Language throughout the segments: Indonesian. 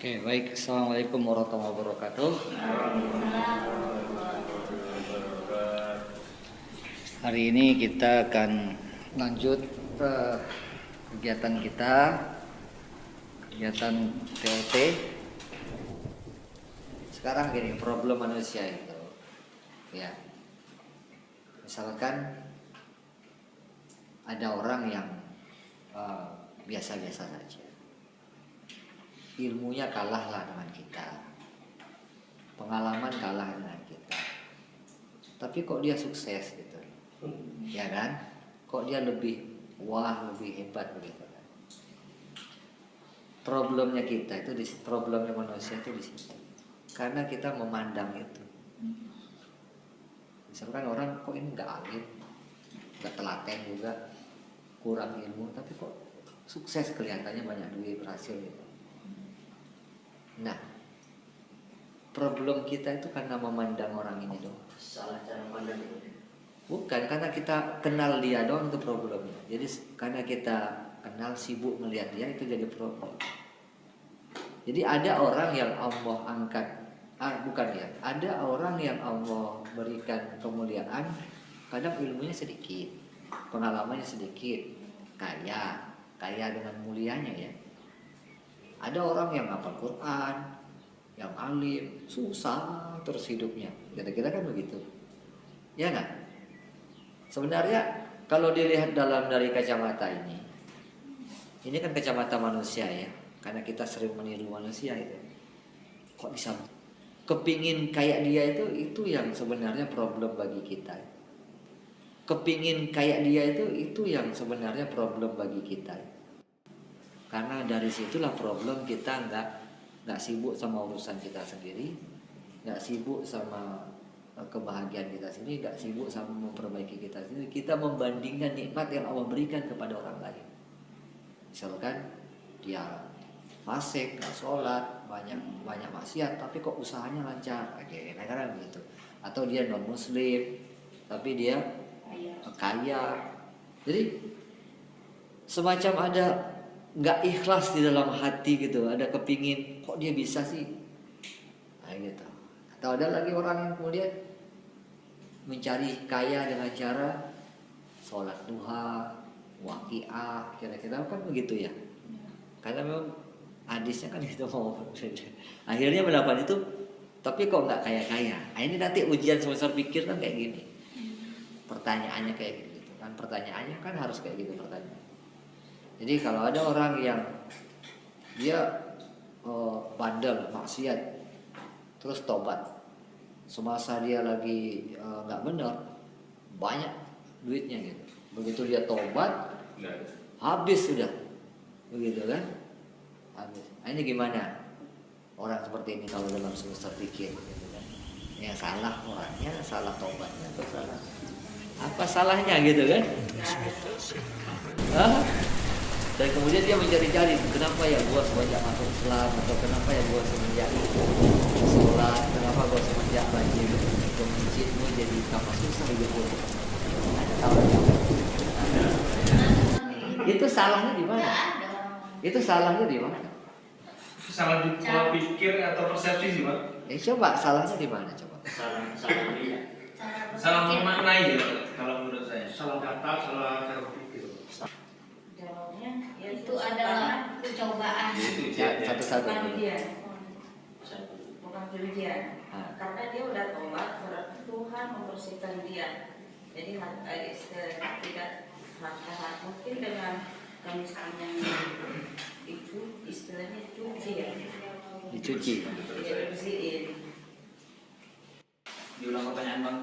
Oke, baik. Assalamualaikum warahmatullahi wabarakatuh. Hari ini kita akan lanjut kegiatan kita, kegiatan TOT. Sekarang gini, problem manusia itu, ya. Misalkan ada orang yang biasa-biasa saja. Ilmunya kalah lah dengan kita, pengalaman kalah dengan kita, tapi kok dia sukses gitu, ya kan? Kok dia lebih lebih hebat begitu kan? Problemnya kita itu problemnya manusia itu di situ, karena kita memandang itu. Misalkan orang kok ini nggak alim, nggak telaten juga, kurang ilmu, tapi kok sukses, kelihatannya banyak duit, berhasil gitu. Nah, problem kita itu karena memandang orang ini dong. Salah cara pandang itu. Bukan, karena kita kenal dia doang itu problemnya. Jadi karena kita kenal, sibuk melihat dia, itu jadi problem. Jadi ada orang yang Allah angkat, bukan ya, ada orang yang Allah berikan kemuliaan, kadang ilmunya sedikit, pengalamannya sedikit, kaya dengan mulianya ya. Ada orang yang hafal Quran, yang alim, susah terus hidupnya. Kira-kira kan begitu. Ya nggak? Sebenarnya kalau dilihat dari kacamata ini kan kacamata manusia ya. Karena kita sering meniru manusia itu. Kok bisa kepingin kayak dia itu yang sebenarnya problem bagi kita. Kepingin kayak dia itu yang sebenarnya problem bagi kita. Karena dari situlah problem kita nggak sibuk sama urusan kita sendiri, nggak sibuk sama kebahagiaan kita sendiri, nggak sibuk sama memperbaiki kita sendiri. Kita membandingkan nikmat yang Allah berikan kepada orang lain. Misalkan dia fasik, nggak sholat, banyak maksiat, tapi kok usahanya lancar, kadang-kadang gitu. Atau dia non muslim, tapi dia kaya. Jadi semacam ada nggak ikhlas di dalam hati gitu, ada kepingin kok dia bisa sih, nah gitu. Atau ada lagi orang yang kemudian mencari kaya dengan cara sholat duha, waqiah, kira-kira kan begitu ya, karena memang hadisnya kan gitu mau. Akhirnya mendapat itu, tapi kok nggak kaya-kaya. Nah, ini nanti ujian semester pikir kan kayak gini, pertanyaannya kayak gitu kan, pertanyaannya kan harus kayak gitu pertanyaan. Jadi kalau ada orang yang dia bandel, maksiat, terus tobat, semasa dia lagi nggak benar, banyak duitnya gitu. Begitu dia tobat, habis sudah, begitu kan? Habis. Nah, ini gimana orang seperti ini kalau dalam semester pikir, gitu kan? Ya salah orangnya, salah tobatnya, atau salah apa salahnya gitu kan? Dan kemudian dia mencari-cari, kenapa ya gua semenjak masuk Islam, atau kenapa ya gua semenjak sholat, kenapa gua semenjak banjir ke masjid gua jadi tambah susah hidup gua. Itu salahnya di mana? Itu salahnya di mana? Salah di pola pikir atau persepsi sih, Pak. Coba salahnya di mana coba? Salah dia. Salah memaknai ya, kalau menurut saya. Salah data, salah cara berpikir. Jawabnya itu adalah percobaan, Satu-satu. bukan ujian. Karena dia udah tobat, berarti Tuhan membersihkan dia. Jadi tidak mungkin dengan kemiskinan itu istilahnya cuci ya. Dicuci. Dibersihin. Diulang pertanyaan, Bang.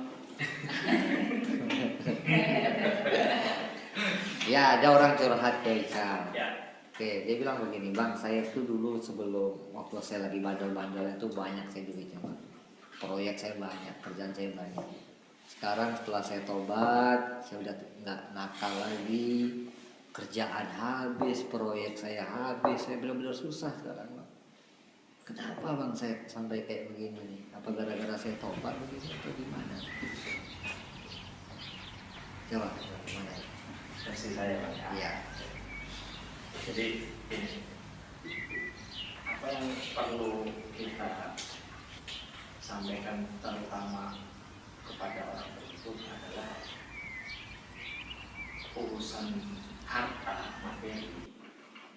Ya, ada orang curhat ke Iksan. Ya. Oke, dia bilang begini, Bang, saya itu dulu sebelum waktu saya lagi bandel-bandel itu banyak saya duitnya, Bang. Proyek saya banyak, kerjaan saya banyak. Sekarang setelah saya tobat, saya udah nggak nakal lagi, kerjaan habis, proyek saya habis, saya benar-benar susah sekarang, Bang. Kenapa Bang saya sampai kayak begini nih? Apa gara-gara saya tobat begini atau gimana? Coba, gimana? Versi saya, Pak. Iya. Jadi ini apa yang perlu kita sampaikan terutama kepada orang tersebut adalah urusan harta materi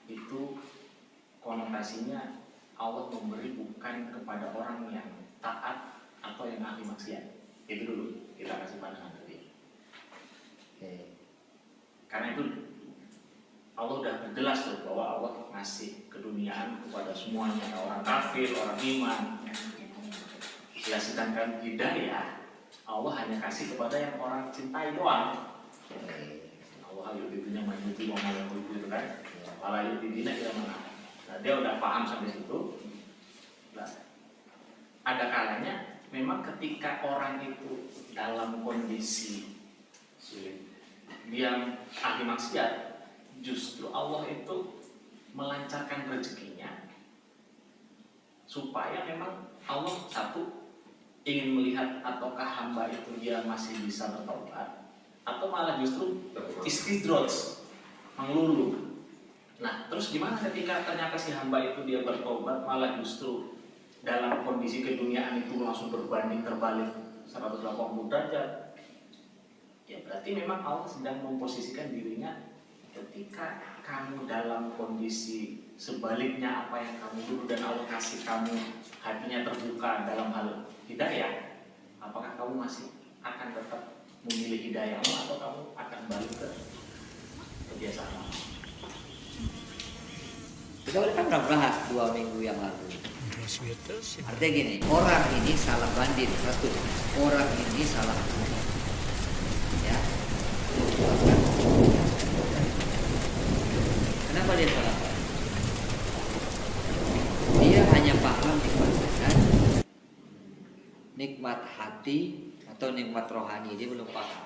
itu konotasinya Allah memberi bukan kepada orang yang taat atau yang ahli maksiat. Itu dulu kita kasih pandangan tadi. Karena itu Allah udah jelas tuh bahwa Allah ngasih keduniaan kepada semuanya, orang kafir, orang iman. Ya sedangkan hidayah Allah hanya kasih kepada yang orang cintai doang. Allah yuridina majuti wa malakutu itu kan. Wala yuridina ila mana. Nah, dia udah paham sampai situ. Nah, ada kalanya memang ketika orang itu dalam kondisi sulit, dia ahli maksiat, justru Allah itu melancarkan rezekinya supaya memang Allah satu ingin melihat apakah hamba itu dia masih bisa bertobat atau malah justru istidraj, mengelulu. Nah, terus gimana ketika ternyata si hamba itu dia bertobat malah justru dalam kondisi keduniaan itu langsung berbanding terbalik 180 derajat? Ya berarti memang Allah sedang memposisikan dirinya ketika kamu dalam kondisi sebaliknya apa yang kamu dulu dan Allah kasih kamu hatinya terbuka dalam hal hidayah, apakah kamu masih akan tetap memilih hidayahmu atau kamu akan balik ke kebiasaan lama? Kita udah kan pernah bahas 2 minggu yang lalu. Artinya gini, orang ini salah banding, satu, orang ini salah banding. Ya. Kenapa dia salah banding? Dia hanya paham nikmat badan, nikmat hati atau nikmat rohani, dia belum paham.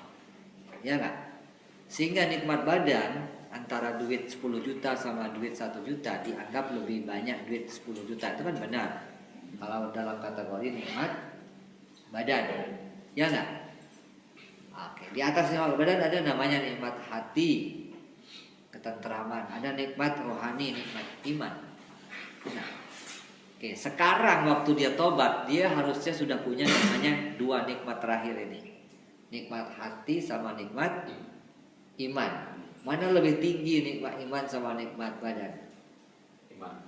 Ya nggak? Sehingga nikmat badan antara duit 10 juta sama duit 1 juta dianggap lebih banyak duit 10 juta. Itu kan benar kalau dalam kategori nikmat badan. Ya nggak? Oke, di atas nikmat badan ada namanya nikmat hati, ketenteraman, ada nikmat rohani, nikmat iman. Nah, oke, sekarang waktu dia tobat, dia harusnya sudah punya namanya 2 nikmat terakhir ini. Nikmat hati sama nikmat iman. Mana lebih tinggi nikmat iman sama nikmat badan? Iman.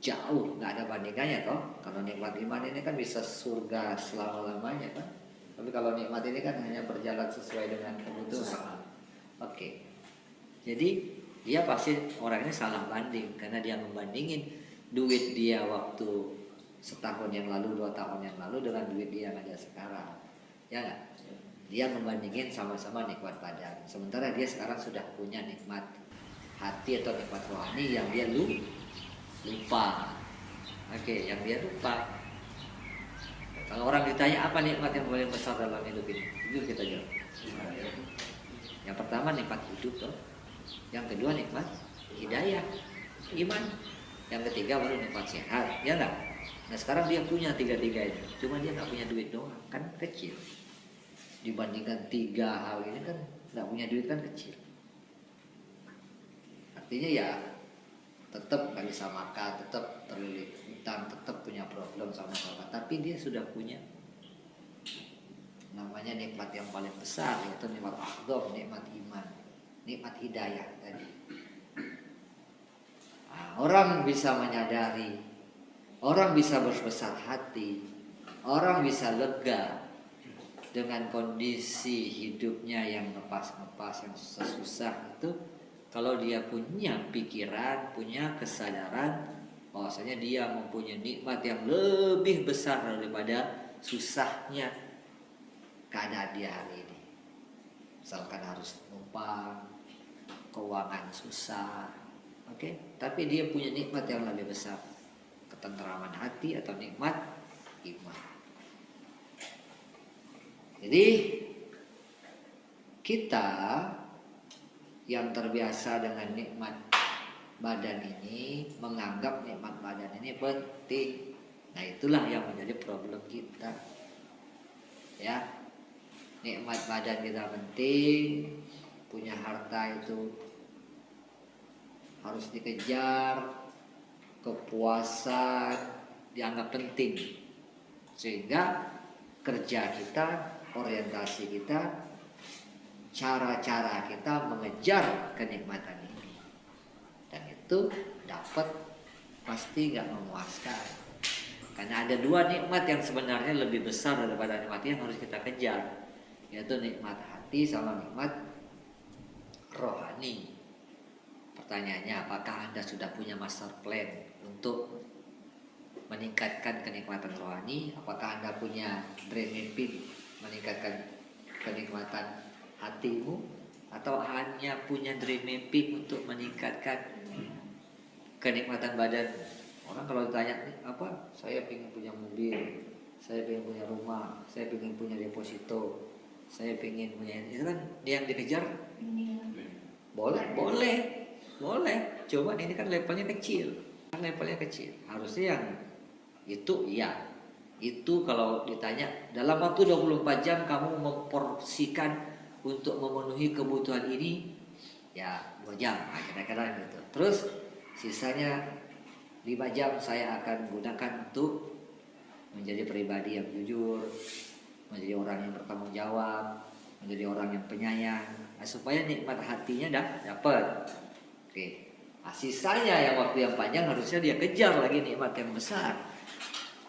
Jauh, nggak ada bandingannya toh. Kalau nikmat iman ini kan bisa surga selama-lamanya kan. Tapi kalau nikmat ini kan hanya berjalan sesuai dengan kebutuhan. Oke. Jadi dia pasti orang ini salah banding karena dia membandingin duit dia waktu setahun yang lalu, 2 tahun yang lalu dengan duit dia yang ada sekarang. Ya nggak? Dia membandingin sama-sama nikmat badan. Sementara dia sekarang sudah punya nikmat hati atau nikmat rohani yang dia lupa. Oke, yang dia lupa. Kalau orang ditanya apa nikmat yang paling besar dalam hidup ini, itu kita jawab. Yang pertama nikmat hidup toh. Yang kedua nikmat hidayah, iman. Yang ketiga baru nikmat sehat, ya nggak? Nah sekarang dia punya 3-3 ini, cuma dia nggak punya duit doang, kan kecil. Dibandingkan 3 hal ini kan nggak punya duit kan kecil. Artinya ya tetap nggak bisa makan, tetap terlilit utang, tetap punya problem sama sama. Tapi dia sudah punya namanya nikmat yang paling besar, yaitu nikmat a'dzam, nikmat iman, nikmat hidayah tadi. Nah, orang bisa menyadari, orang bisa berbesar hati, orang bisa lega dengan kondisi hidupnya yang ngepas-ngepas, yang susah-susah itu, kalau dia punya pikiran, punya kesadaran bahwasanya dia mempunyai nikmat yang lebih besar daripada susahnya keadaan dia hari ini. Misalkan harus numpang, keuangan susah, oke? Tapi dia punya nikmat yang lebih besar, ketenteraman hati atau nikmat iman. Jadi kita yang terbiasa dengan nikmat badan ini menganggap nikmat badan ini penting. Nah itulah yang menjadi problem kita. Ya, nikmat badan kita penting, punya harta itu harus dikejar, kepuasan dianggap penting, sehingga kerja kita, orientasi kita, cara-cara kita mengejar kenikmatan ini, dan itu dapat pasti nggak memuaskan, karena ada dua nikmat yang sebenarnya lebih besar daripada nikmat yang harus kita kejar, yaitu nikmat hati sama nikmat rohani. Pertanyaannya, apakah Anda sudah punya master plan untuk meningkatkan kenikmatan rohani? Apakah Anda punya dream mapping meningkatkan kenikmatan hatimu? Atau hanya punya dream mapping untuk meningkatkan kenikmatan badan? Orang kalau ditanya, apa? Saya ingin punya mobil, saya ingin punya rumah, saya ingin punya deposito, saya ingin punya, itu kan yang dikejar. Boleh. Coba ini kan levelnya kecil. Harusnya yang itu ya. Itu kalau ditanya dalam waktu 24 jam kamu memporsikan untuk memenuhi kebutuhan ini, ya 2 jam, kira-kira gitu. Terus sisanya 5 jam saya akan gunakan untuk menjadi pribadi yang jujur, menjadi orang yang bertanggung jawab, menjadi orang yang penyayang, supaya nikmat hatinya dapat. Oke. Nah, sisanya yang waktu yang panjang harusnya dia kejar lagi nikmat yang besar,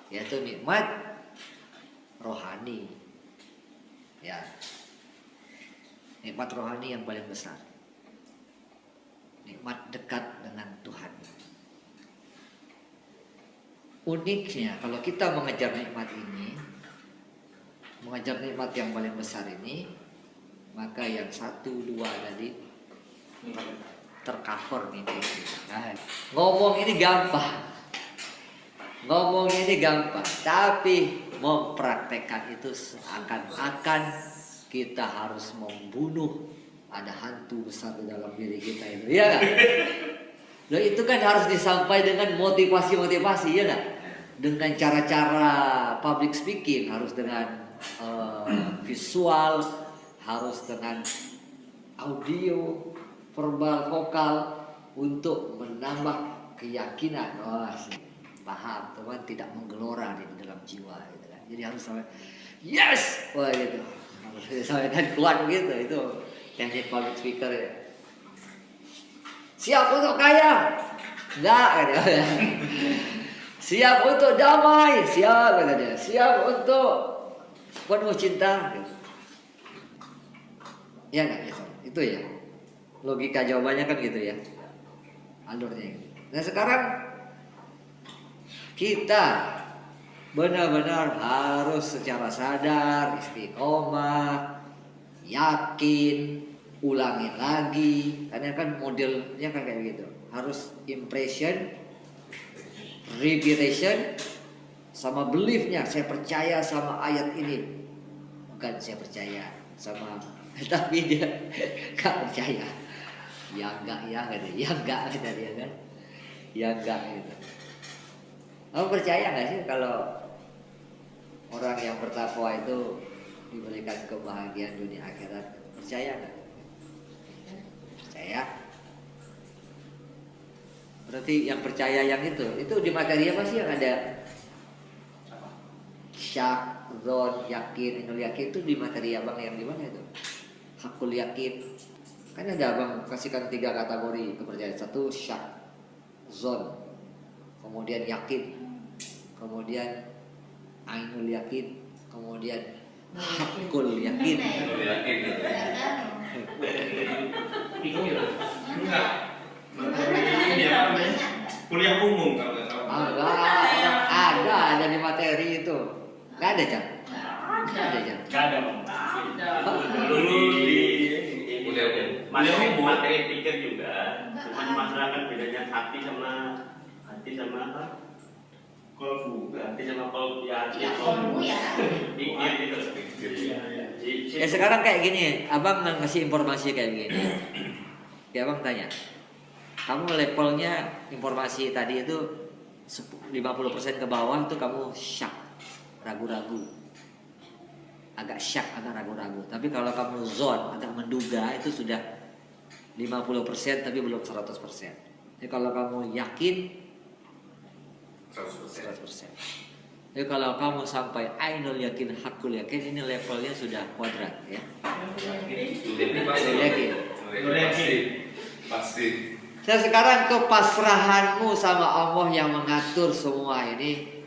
yaitu nikmat rohani. Ya. Nikmat rohani yang paling besar. Nikmat dekat dengan Tuhan. Uniknya kalau kita mengejar nikmat ini, mengejar nikmat yang paling besar ini, maka yang 1, 2 tadi tercover nih. Nah, ngomong ini gampang, tapi mempraktekkan itu seakan-akan kita harus membunuh, ada hantu besar di dalam diri kita itu, ya kan? Loh, itu kan harus disampaikan dengan motivasi, ya kan? Dengan cara-cara public speaking, harus dengan visual, harus dengan audio, verbal, vokal, untuk menambah keyakinan. Paham, teman, tidak menggelora di dalam jiwa gitu kan. Jadi harus sampai yes, wah gitu. Harus disampaikan kuat gitu. Itu teknik public speaker ya. Siap untuk kaya? Enggak, katanya. Siap untuk damai? Siap, katanya. Siap untuk penuh cinta? Ya enggak, ya, itu ya. Logika jawabannya kan gitu ya. Alurnya. Nah, sekarang kita benar-benar harus secara sadar, istiqomah, yakin, ulangi lagi, karena kan modelnya kan kayak gitu. Harus impression, repetition, sama beliefnya. Saya percaya sama ayat ini, bukan saya percaya sama, tapi dia nggak percaya. Ya enggak kata dia kan, ya enggak gitu. Kamu percaya nggak sih kalau orang yang bertakwa itu diberikan kebahagiaan dunia akhirat? Percaya nggak? Percaya. Berarti yang percaya yang itu di materi apa sih yang ada? Syak, zon, yakin, inul yakin, itu di materi abang yang di mana itu? Hakul yakin. Kan ada abang kasihkan 3 kategori kepercayaan. 1 syak, zon, kemudian yakin, kemudian ainul yakin, kemudian hakul yakin. Pikir. Enggak. Kuliah umum kalau nggak salah. Ada di materi itu. Nggak ada, Cak? Nggak ada, Cak? Gak ada. Dulu di Materi pikir juga. Cuma di masyarakat bedanya hati sama apa? Kolbu. Hati sama kolbu ya. Kolbu ya. Pikir gitu. Ya sekarang kayak gini, abang ngasih informasi kayak gini. Ya abang tanya, kamu levelnya informasi tadi itu 50% ke bawah itu kamu syak, ragu-ragu, agak syak, agak ragu-ragu. Tapi kalau kamu zon, agak menduga, itu sudah 50% tapi belum 100%. Jadi kalau kamu yakin, 100%. 100%. Jadi kalau kamu sampai ainul yakin hakul yakin, ini levelnya sudah kuadrat ya. Ini pasti. Yakin. Pasti. Nah sekarang kepasrahanmu sama Allah yang mengatur semua ini.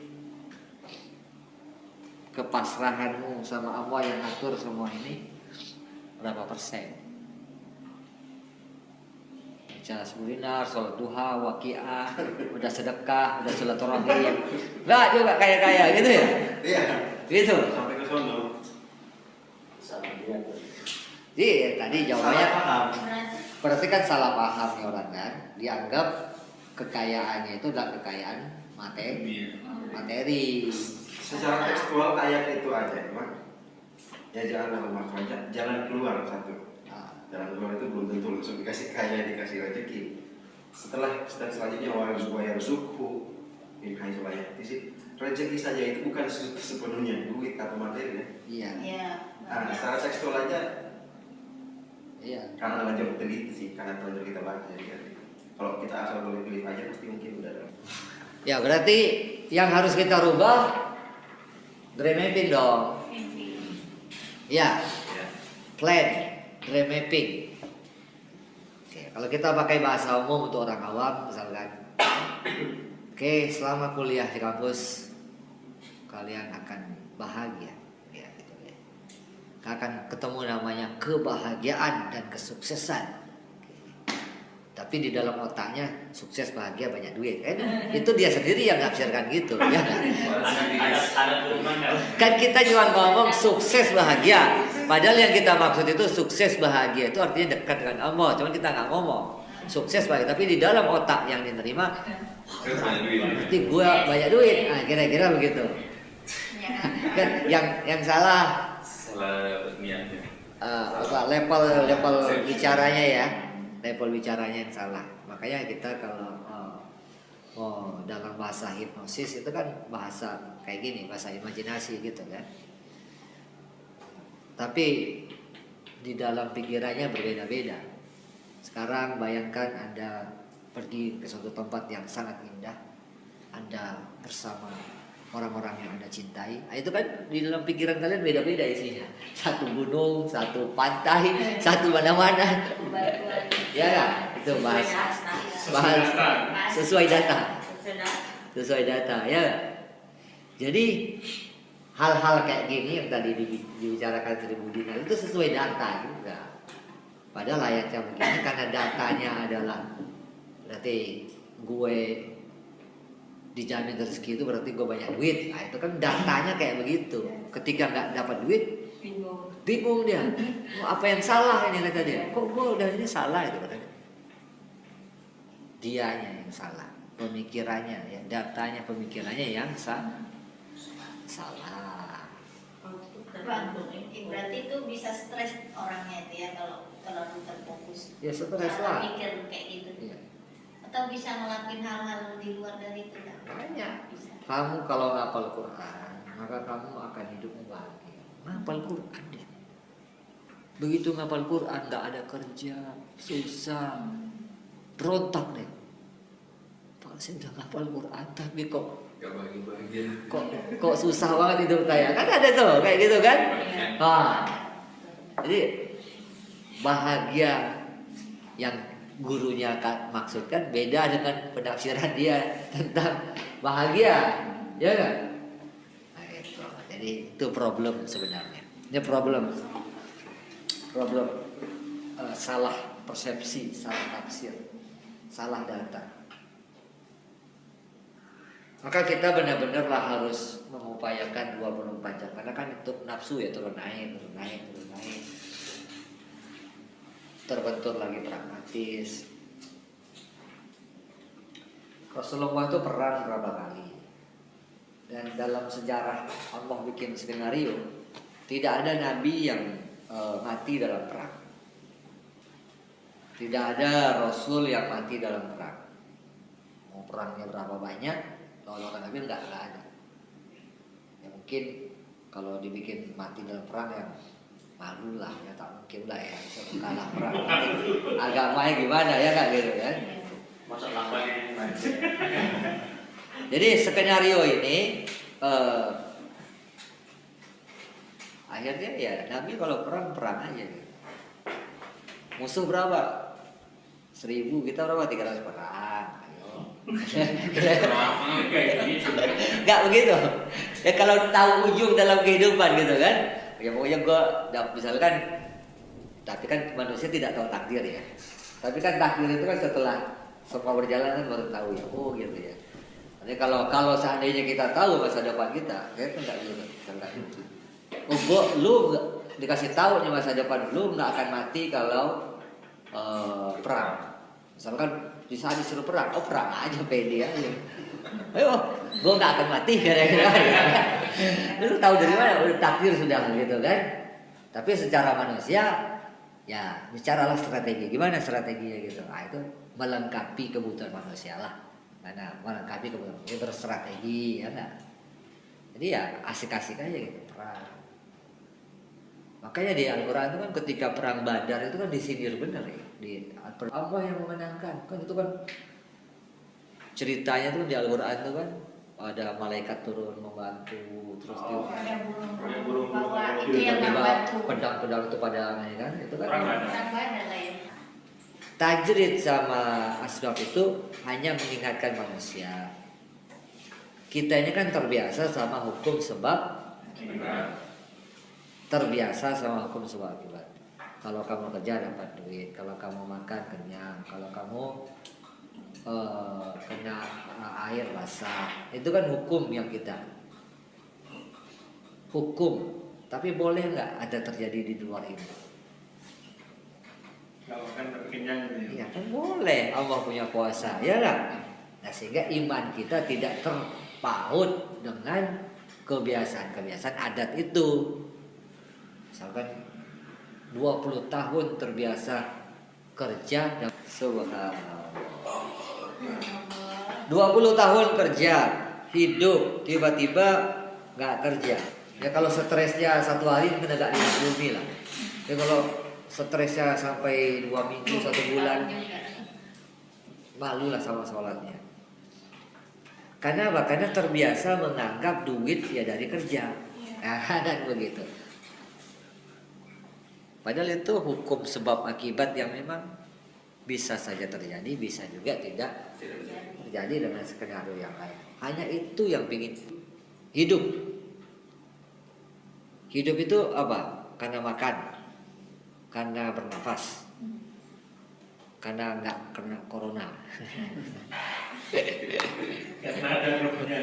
Kepasrahanmu sama Allah yang ngatur semua ini berapa persen? Baca seminar, sholat duha, waqiah, udah sedekah, udah silaturahim, nggak juga kaya-kaya gitu ya? Iya. Gitu. Sampai ke sono. Sama dia. Jadi tadi jawabannya Salah paham. berarti kan salah paham nih orang kan, dianggap kekayaannya itu adalah kekayaan materi. Secara tekstual ayat itu aja, emang. Ya jangan dalam maknanya, jalan keluar satu. Jalan keluar itu belum tentu langsung dikasih kaya, dikasih rezeki. Setelah step selanjutnya warzuqhu min haitsu la yahtasib. Rezeki saja itu bukan sepenuhnya duit atau materi ya. Iya. Iya. Nah, secara tekstual aja Iya. karena lanjut teliti sih, karena terlanjur kita baca jadi kan. Kalau kita asal teliti aja pasti mungkin udah ada. Ya berarti yang harus kita rubah dream mapping dong. Ya, Ya. plan, dream mapping. Oke, kalau kita pakai bahasa umum untuk orang awam misalkan, oke, selama kuliah di kampus kalian akan bahagia, ya, gitu ya. Akan ketemu namanya kebahagiaan dan kesuksesan. Tapi di dalam otaknya sukses bahagia banyak duit kan? Itu dia sendiri yang nafsirkan gitu ya kan? Ada turunan kan? Kan kita cuma ngomong sukses bahagia, padahal yang kita maksud itu sukses bahagia itu artinya dekat dengan Allah. Cuman kita nggak ngomong sukses bahagia, tapi di dalam otak yang diterima berarti gue banyak duit. Nah, kira-kira begitu. Kan yang salah niatnya. level bicaranya ya, level bicaranya yang salah. Makanya kita kalau dalam bahasa hipnosis itu kan bahasa kayak gini, bahasa imajinasi gitu kan. Tapi di dalam pikirannya berbeda-beda. Sekarang bayangkan Anda pergi ke suatu tempat yang sangat indah, Anda bersama orang-orang yang Anda cintai. Nah, itu kan di dalam pikiran kalian beda-beda isinya. Satu gunung, satu pantai, satu mana-mana. Ya kan? Itu bahasa sesuai data. Sesuai data ya. Jadi hal-hal kayak gini yang tadi dibicarakan Sri Budina itu sesuai data juga. Padahal ayatnya begini karena datanya adalah berarti gue dijamin rezeki itu berarti gue banyak duit. Nah itu kan datanya kayak begitu. Ketika nggak dapat duit, bingung dia. Apa yang salah ini kata dia? Kok gue udah ini salah itu kata dia. Dianya yang salah, pemikirannya ya, datanya pemikirannya yang salah. Berarti itu bisa stres orangnya itu ya kalau terlalu terfokus. Ya stres lah. Mikir kayak gitu. Iya. Atau bisa ngelakuin hal-hal di luar dari itu ya? Banyak. Bisa. Kamu kalau ngapal Quran, maka kamu akan hidupmu bahagia. Ngapal Quran deh. Begitu ngapal Quran nggak ada kerja, susah, berontak deh. Pak saya udah ngapal Quran tapi kok Gak bahagia. kok susah banget hidup saya. Kan ada tuh kayak gitu kan? Nah, jadi bahagia yang gurunya maksudkan beda dengan penafsiran dia tentang bahagia, ya kan? Nah, itu. Jadi itu problem sebenarnya. Ini problem salah persepsi, salah tafsir, salah data. Maka kita benar-benarlah harus mengupayakan 24 jam karena kan itu nafsu ya turun naik. Terbentur lagi pragmatis. Rasulullah itu perang berapa kali? Dan dalam sejarah Allah bikin skenario, tidak ada nabi yang mati dalam perang. Tidak ada rasul yang mati dalam perang. Mau perangnya berapa banyak? Kalau nabi enggak ada. Ya mungkin kalau dibikin mati dalam perang yang malu lah ya, tak mungkin lah ya kalah perang. Agamanya gimana ya kak gitu kan? Masa lambangnya Jadi skenario ini akhirnya ya Nabi kalau perang aja gitu. Musuh berapa? 1000, kita berapa? 300 perang. Ayo. Enggak begitu. Ya kalau tahu ujung dalam kehidupan gitu kan. Ya pokoknya gua misalkan, tapi kan manusia tidak tahu takdir ya. Tapi kan takdir itu kan setelah semua berjalan kan baru tahu ya. Oh gitu ya. Jadi kalau seandainya kita tahu masa depan kita, kayak itu enggak gitu. Oh, lu dikasih tahu nih masa depan lu nggak akan mati kalau perang. Misalkan di saat disuruh perang, oh perang aja pede aja. Ayo, gue nggak akan mati kira-kira. Lu tahu dari mana? Udah takdir sudah gitu kan. Tapi secara manusia, ya bicaralah strategi. Gimana strateginya gitu? Nah itu melengkapi kebutuhan manusia lah. Karena melengkapi kebutuhan itu berstrategi ya nggak. Jadi ya asik-asik aja gitu perang. Makanya di Al-Quran itu kan ketika perang Badar itu kan disindir benar ya. Allah yang memenangkan. Kan itu kan ceritanya tuh di Al-Quran itu kan ada malaikat turun membantu, terus Ada burung-burung burung bawa itu bawa yang membantu. pedang-pedang itu padang ya kan itu kan. Perang Badar. Perang Badar lah ya. Tajrid sama asbab itu hanya mengingatkan manusia. Kita ini kan terbiasa sama hukum sebab, terbiasa sama hukum sebab akibat. Kalau kamu kerja dapat duit, kalau kamu makan kenyang, kalau kamu kena air basah, itu kan hukum yang kita hukum. Tapi boleh nggak ada terjadi di luar ini? Kalau kan kenyang gitu ya. Ya kan boleh, Allah punya kuasa, ya nggak? Nah sehingga iman kita tidak terpaut dengan kebiasaan-kebiasaan adat itu. Misalkan 20 tahun terbiasa kerja dan subhanallah. 20 tahun kerja, hidup, tiba-tiba nggak kerja. Ya kalau stresnya 1 hari mungkin agak dimaklumi lah. Ya kalau stresnya sampai 2 minggu, 1 bulan, malu lah sama sholatnya. Karena apa? Karena terbiasa menganggap duit ya dari kerja. Nah, dan begitu. Padahal itu hukum sebab akibat yang memang bisa saja terjadi, bisa juga tidak terjadi dengan skenario yang lain. Hanya itu yang ingin hidup. Hidup itu apa? Karena makan, karena bernafas, karena nggak kena corona. Karena ada rohnya.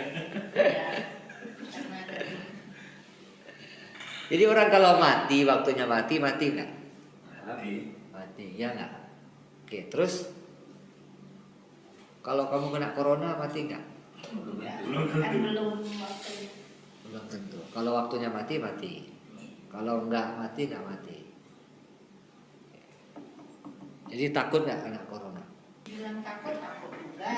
Jadi orang kalau mati, waktunya mati nggak? Mati, ya nggak? Oke, terus kalau kamu kena corona mati nggak? Kan belum waktunya. Belum tentu. Kalau waktunya mati. Kalau nggak mati. Jadi takut nggak kena corona? Bilang takut juga.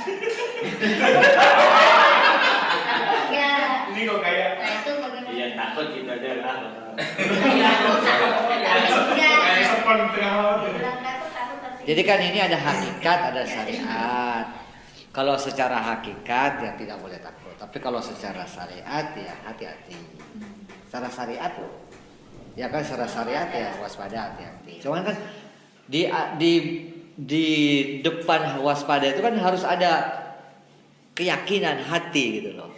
Ya. Ini kok kayak Nah itu bagaimana? Iya takut gitu aja lah. kayak sepon tengah laut. Bilang takut tapi. Jadi kan ini ada hakikat, ada syariat. Kalau secara hakikat ya tidak boleh takut. Tapi kalau secara syariat ya hati-hati. Secara syariat loh. Ya kan secara syariat ya waspada, hati-hati. Cuman kan di depan waspada itu kan harus ada keyakinan hati gitu loh.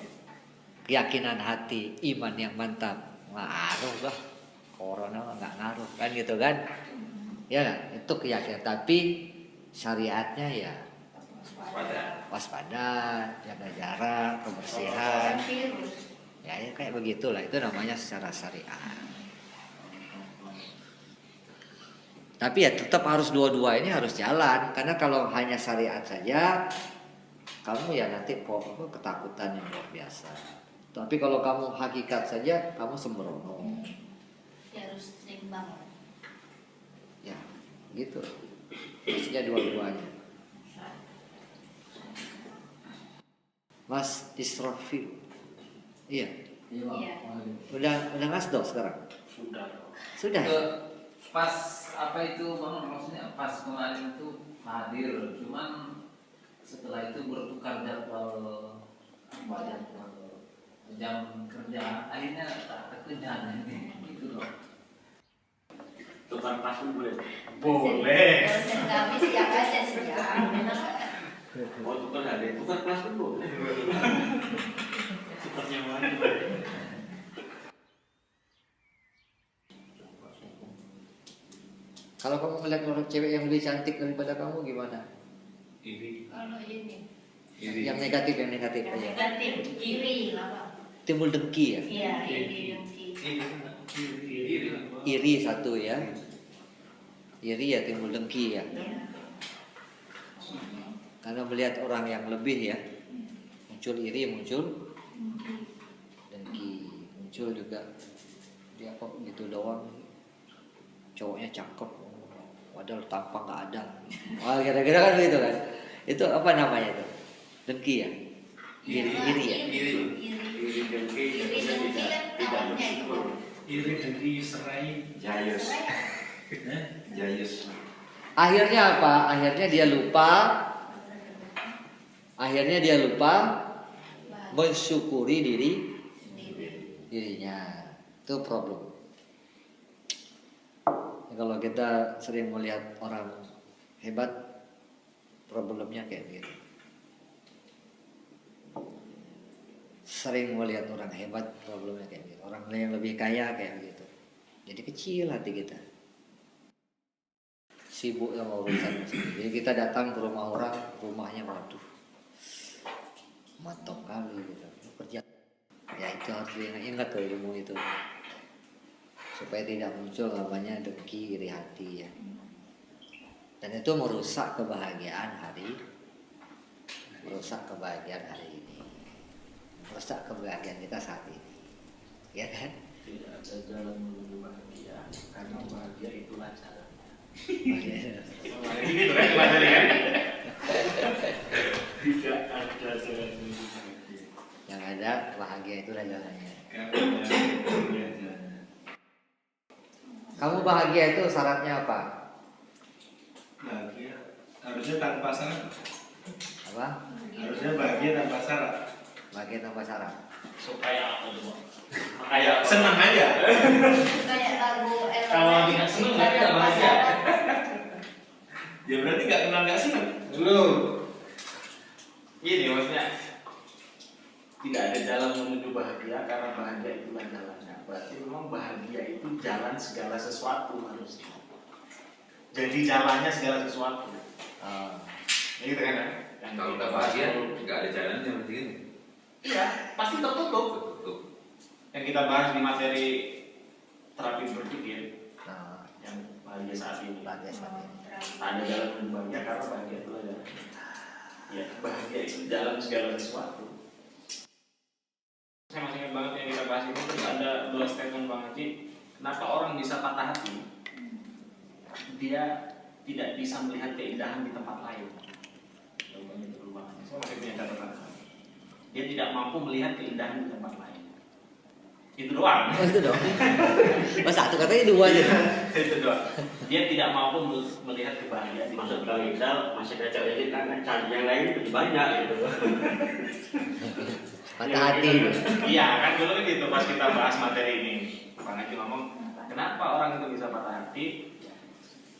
Keyakinan hati, iman yang mantap. Ngaruh lah. Corona mah nggak ngaruh kan gitu kan. Ya itu keyakinan. Tapi syariatnya ya waspada, jaga jarak, kebersihan. Ya kayak begitulah. Itu namanya secara syariat. Tapi ya tetap harus dua-dua ini harus jalan. Karena kalau hanya syariat saja, kamu ya nanti ketakutan yang luar biasa. Tapi kalau kamu hakikat saja, kamu sembrono. Ya harus seimbang. Ya, gitu. Maksudnya dua-duanya. Mas Isrofil. Iya. Iya. Udah ngasdo sekarang? Sudah. Sudah. Pas apa itu bang, maksudnya pas kemarin itu hadir, cuman setelah itu bertukar jadwal jam kerja akhirnya tak kekejar gitu loh. Tukar kelas boleh. Dosen kami siap aja siap. Oh tukar ada, tukar kelas boleh. Sepertinya mana? Kalau kamu melihat orang cewek yang lebih cantik daripada kamu gimana? Kalau ini Yang negatif aja. negatif iri lah Pak. Timbul dengki ya. Iya iri dengki. Iri satu ya. Iri ya timbul dengki ya. Iya. Karena melihat orang yang lebih ya. Muncul iri, muncul dengki, muncul juga dia kok gitu doang. Cowoknya cakep, padahal tampang nggak ada. Wah kira-kira kan gitu kan. Itu apa namanya itu? Dengki ya. Iri ya. Iri dengki Iri dengki kan kawannya itu Pak. Iri dengki serai. Jayus. Jayus. Akhirnya apa? Akhirnya dia lupa mensyukuri dirinya. Itu problem. Kalau kita sering melihat orang hebat, problemnya kayak gitu. Sering melihat orang hebat, problemnya kayak gitu. Orang yang lebih kaya kayak gitu. Jadi kecil hati kita. Sibuk sama urusan sendiri. Jadi kita datang ke rumah orang, rumahnya waduh, mantap kali gitu. Kerja, ya itu harus diingat tuh ilmu itu. Supaya tidak muncul namanya dengki, iri hati ya. Dan itu merusak kebahagiaan hari ini. Merusak kebahagiaan kita saat ini. Ya kan? Tidak ada jalan menuju bahagia karena bahagia itulah caranya. Ini tuh kan materi kan. Tidak ada jalan menuju bahagia. Yang ada bahagia itulah jalannya. Kamu bahagia itu syaratnya apa? Bahagia harusnya tanpa syarat. Apa? Harusnya bahagia tanpa syarat. Bahagia tanpa syarat. Supaya apa tuh? Kayak senang aja. Kayak lagu Kalau tidak senang nggak kita bahagia. Ya berarti nggak kenal nggak senang. Dulu. Gini maksudnya. Tidak ada jalan menuju bahagia karena bahagia itulah jalannya. Berarti memang bahagia itu jalan segala sesuatu harusnya. Jadi jalannya segala sesuatu. Gitu kan? Yang Kalau kita nggak bahagia, nggak ada jalannya berarti kan? Iya, pasti tertutup. Tutup. Yang kita bahas di materi terapi berpikir, Nah, yang bahagia saat ini. bahagia saat ini. Ada jalan menuju bahagia karena bahagia itu jalan. Ya, bahagia itu jalan segala sesuatu. Saya masih ingat banget yang kita bahas itu terus ada dua statement Bang Haji. Kenapa orang bisa patah hati? Dia tidak bisa melihat keindahan di tempat lain. Jawabannya itu dulu Bang Haji. Saya masih punya catatan. Dia tidak mampu melihat keindahan di tempat lain. Itu doang. Oh, itu dong. Oh, satu katanya dua aja. Itu doang. Dia tidak mampu melihat kebahagiaan di Maksud tempat Bang lain. Iqbal, masih kacau jadi kan cari yang lain lebih banyak gitu. Patah hati. Iya kan dulu kan gitu pas kita bahas materi ini. Bang Haji ngomong, kenapa orang itu bisa patah hati?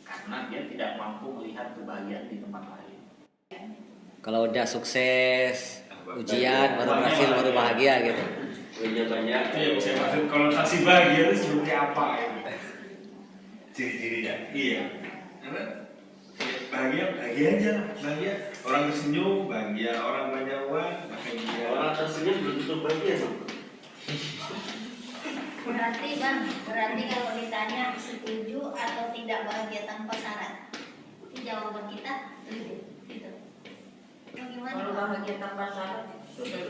Karena dia tidak mampu melihat kebahagiaan di tempat lain. Kalau udah sukses, ujian baru berhasil, baru bahagia gitu. Lebih banyak. Iya, saya maksud konotasi bahagia itu seperti apa gitu. Ciri-cirinya. Iya. Karena bahagia aja, bahagia. Orang tersenyum bahagia, orang banyak uang bahagia. Orang tersenyum belum tentu bahagia Bang. Berarti kalau ditanya setuju atau tidak bahagia tanpa syarat, itu jawaban kita gitu. Bagaimana? Kalau bahagia tanpa syarat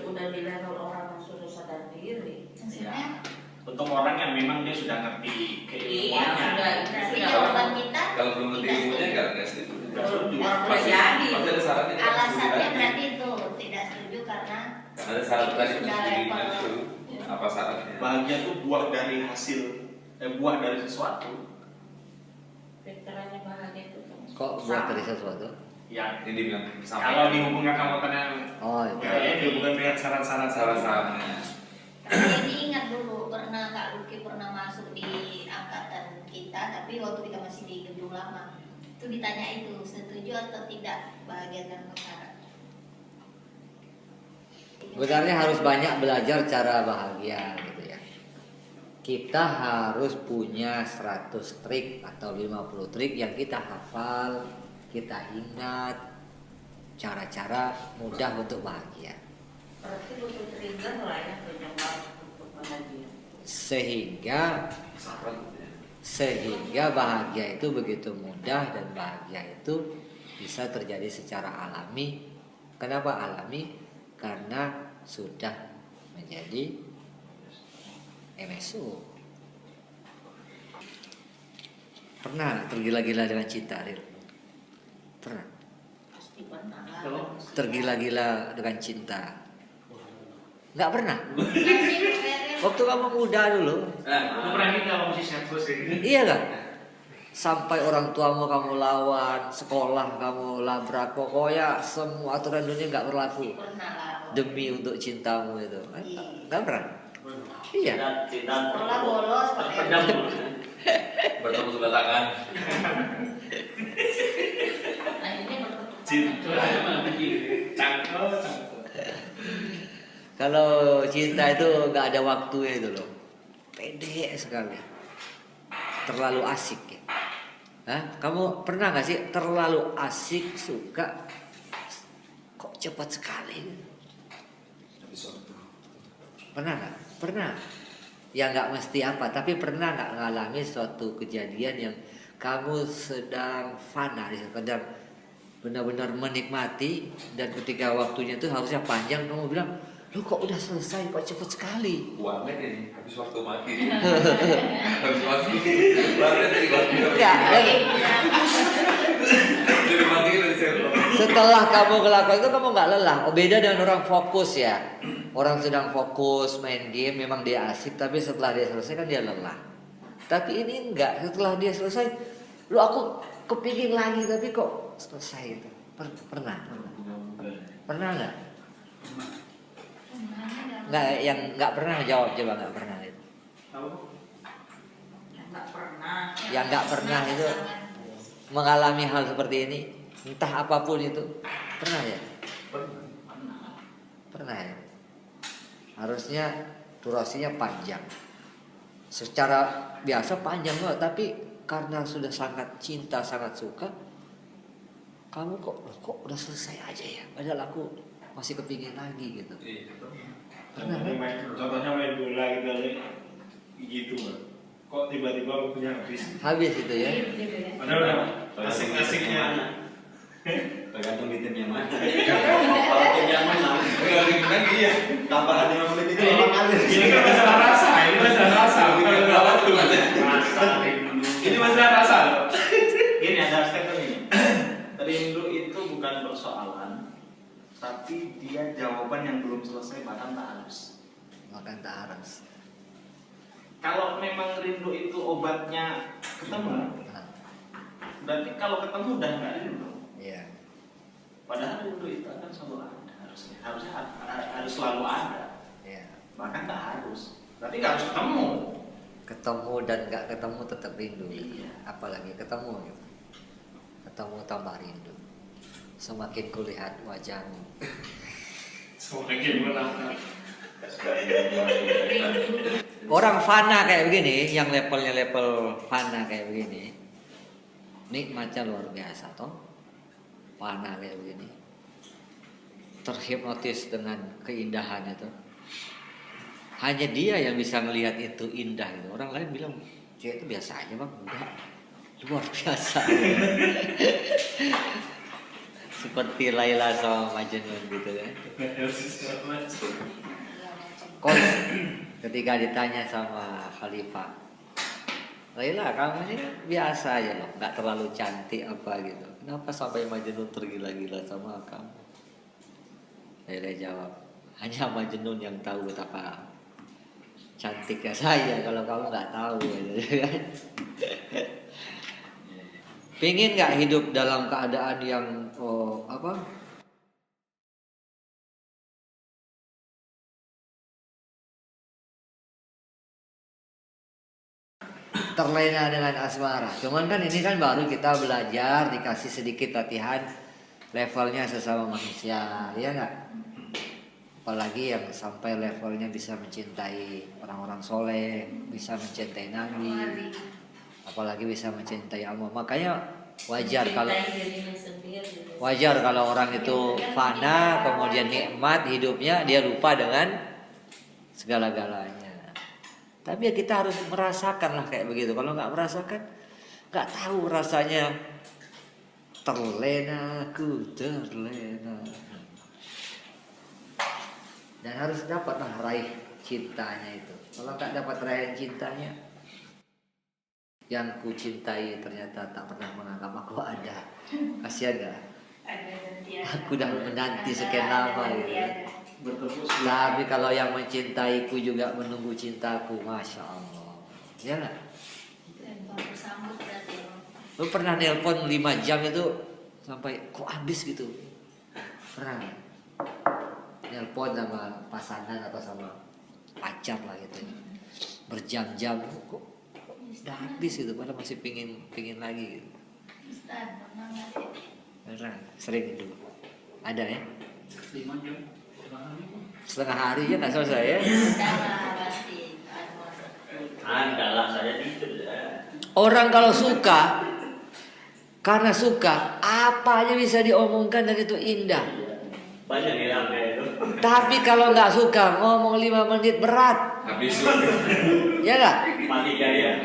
udah di level orang yang sudah sadar diri. Maksudnya, Untuk orang yang memang dia sudah ngerti Iya, keilmuannya. sudah. berarti jawaban kita Kalau belum ngerti tidak ilmunya setuju. nggak setuju. Nggak setuju. Udah jadi. Pasti ada syaratnya. kan, Alasannya setuju berarti itu tidak setuju karena Karena ada syarat tadi sudah setuju level. itu. Apa syaratnya? Bahagia itu buah dari hasil, buah dari sesuatu. Filterannya bahagia itu kan. Kok buat dari sesuatu? Ya, Ini dibilang sama. kalau dihubungkan sama yang Oh, itu. Kayaknya dihubungkan dengan syarat-syarat. Syarat-syaratnya. Jadi ingat dulu pernah Kak Luki pernah masuk di angkatan kita, tapi waktu kita masih di gedung lama itu ditanya itu setuju atau tidak bahagia dalam pacaran. Sebenarnya harus banyak belajar cara bahagia gitu ya. Kita harus punya 100 trik atau 50 trik yang kita hafal, kita ingat cara-cara mudah untuk bahagia. Berarti butuh trigger lah ya penyebab untuk bahagia. Sehingga bahagia itu begitu mudah dan bahagia itu bisa terjadi secara alami. Kenapa alami? Karena sudah menjadi MSU. Pernah tergila-gila dengan cinta, Ril? Pernah? Pasti pernah lah. Kalau Tergila-gila dengan cinta? Nggak pernah? Masih Waktu kamu muda dulu? Lu pernah gitu kalau masih sehat bos kayak gitu? Iya kan? Sampai orang tuamu kamu lawan, sekolah kamu labrak, pokoknya semua aturan dunia nggak berlaku pernah lah. demi untuk cintamu itu. Nggak pernah? Iya. cinta Sekolah bolos terpendam. Bertemu sebelah tangan. Akhirnya bertemu. Cinta malah begini. Cangkel. Kalau cinta itu nggak ada waktunya itu loh. Pede sekali. Terlalu asik ya. Hah? Kamu pernah nggak sih terlalu asik suka kok cepat sekali? Pernah nggak? Pernah. Ya nggak mesti apa, tapi pernah nggak ngalami suatu kejadian yang kamu sedang fana, sedang benar-benar menikmati dan ketika waktunya itu harusnya panjang, kamu bilang, lu kok udah selesai kok cepet sekali? Uangnya ini habis waktu mati. Habis mati. Uangnya dari mati. Ya, Dari mati kan dari server. setelah kamu ngelakuin itu kamu nggak lelah. Oh, beda dengan orang fokus ya. Orang sedang fokus main game, memang dia asik, tapi setelah dia selesai kan dia lelah. Tapi ini enggak, setelah dia selesai, lu aku kepingin lagi tapi kok selesai itu. Pernah nggak? Nggak, yang nggak pernah jawab, coba nggak pernah itu. Nggak pernah. Yang nggak pernah itu mengalami hal seperti ini, entah apapun itu, pernah ya? Pernah ya. Harusnya durasinya panjang. Secara biasa panjang banget, tapi karena sudah sangat cinta, sangat suka, kamu kok udah selesai aja ya? Padahal aku masih kepingin lagi gitu. Pernah kan? Contohnya main bola gitu kan. Kok tiba-tiba waktunya habis. Habis itu ya. Padahal udah asik-asiknya. Tergantung di tim yang mana. Kalau tim yang menang, Lagi ya. Tambahan 5 menit itu 8 kali. Ini kan masalah rasa, ini masalah rasa. Bukan masalah waktu. Ini masalah rasa loh. Gini ada statement ini. Rindu itu bukan persoalan, tapi dia jawaban yang belum selesai bahkan tak harus. Makan tak harus. Kalau memang rindu itu obatnya ketemu, Nah, berarti kalau ketemu udah nggak rindu. iya. Padahal rindu itu akan selalu ada harusnya harus selalu ada. Iya. Bahkan tak harus. Berarti nggak harus ketemu. Ketemu dan nggak ketemu tetap rindu. Iya. Apalagi ketemu gitu. Ketemu tambah rindu. Semakin kulihat wajahmu. Semakin menantang. Orang fana kayak begini, yang levelnya level fana kayak begini, nikmatnya luar biasa toh. Fana kayak begini, terhipnotis dengan keindahan itu. Hanya dia yang bisa melihat itu indah gitu. Orang lain bilang, cewek itu biasa aja bang, enggak, luar biasa. Seperti Laila sama Majnun gitu kan. Ketika ditanya sama Khalifah, Laila kamu ini biasa aja loh, nggak terlalu cantik apa gitu. Kenapa sampai Majnun tergila-gila sama kamu? Laila jawab, hanya Majnun yang tahu betapa cantiknya saya, kalau kamu nggak tahu gitu kan. Pingin nggak hidup dalam keadaan yang terlena dengan asmara. Cuman kan ini kan baru kita belajar, dikasih sedikit latihan levelnya sesama manusia, ya nggak? Apalagi yang sampai levelnya bisa mencintai orang-orang soleh, bisa mencintai Nabi, apalagi bisa mencintai Allah. Makanya wajar kalau orang itu fana, kemudian nikmat hidupnya, dia lupa dengan segala-galanya. Tapi ya kita harus merasakan lah kayak begitu. Kalau nggak merasakan, nggak tahu rasanya terlena. Dan harus dapat lah raih cintanya itu. Kalau nggak dapat raih cintanya, yang ku cintai ternyata tak pernah menganggap aku ada. Kasihan gak? Aku udah menanti sekian lama gitu. Tapi kalau yang mencintaiku juga menunggu cintaku, masya Allah, ya nggak? Lu pernah nelpon 5 jam itu sampai kok habis gitu? Pernah? Nelpon sama pasangan atau sama pacar lah gitu, berjam-jam kok udah habis gitu, padahal masih pingin lagi gitu. Pernah? Sering itu? Ada ya? 5 jam. Setengah hari ya nggak selesai ya? Ada lah saya gitu ya. Orang kalau suka, karena suka, apa aja bisa diomongkan dan itu indah. Banyak yang kayak itu. Tapi kalau nggak suka, ngomong 5 menit berat. Habis. Ya nggak? Mati gaya.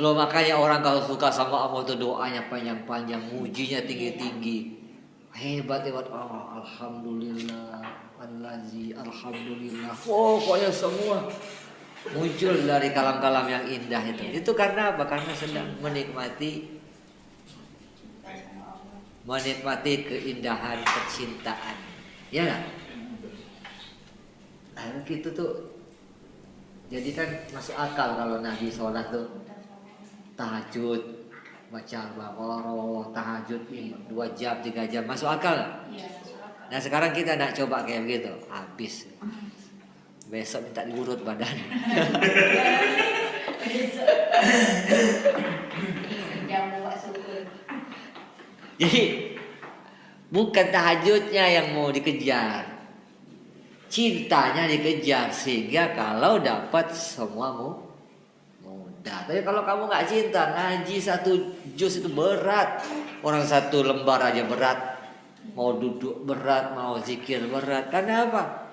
Loh makanya orang kalau suka sama Allah tuh doanya panjang-panjang, mujinya tinggi-tinggi. Hebat. Oh, alhamdulillah, alhamdulillah. Pokoknya semua muncul dari kalam-kalam yang indah itu. Itu karena apa? Karena sedang menikmati keindahan percintaan. Ya nggak? Nah, gitu tuh. Jadi kan masuk akal kalau Nabi sholat tuh tahajud, baca Al-Baqarah, tahajud 2 jam, 3 jam, masuk akal. Nah sekarang kita nak coba kayak begitu, habis. Besok minta diurut badan. Jadi bukan tahajudnya yang mau dikejar, cintanya dikejar, sehingga kalau dapat semua mudah. Tapi kalau kamu nggak cinta, ngaji 1 juz itu berat. Orang 1 lembar aja berat. Mau duduk berat, mau zikir berat. Karena apa?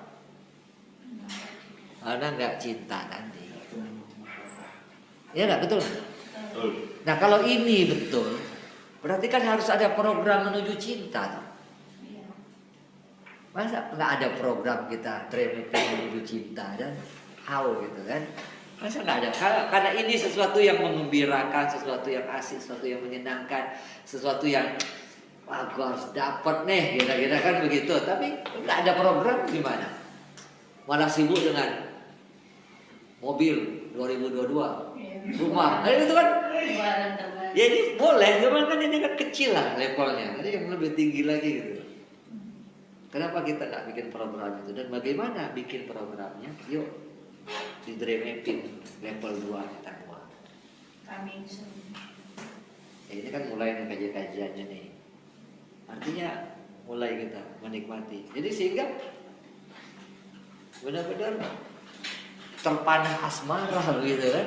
Karena nggak cinta nanti. Ya nggak betul? Nah kalau ini betul, berarti kan harus ada program menuju cinta. Masa nggak ada program kita dreaming menuju cinta dan how gitu kan? Masa nggak ada? Karena ini sesuatu yang mengembirakan, sesuatu yang asik, sesuatu yang menyenangkan, sesuatu yang aku harus dapat nih, kira-kira kan begitu. Tapi nggak ada program gimana? Malah sibuk dengan mobil 2022, rumah, itu kan? Ya ini boleh, cuman kan ini kan kecil lah levelnya, ini yang lebih tinggi lagi gitu. Kenapa kita nggak bikin program itu? Dan bagaimana bikin programnya? Yuk di Dream Epin level 2 kita buat. Ya, ini kan mulai nih kajian-kajiannya nih. Artinya mulai kita menikmati. Jadi sehingga benar-benar terpanah asmara gitu kan.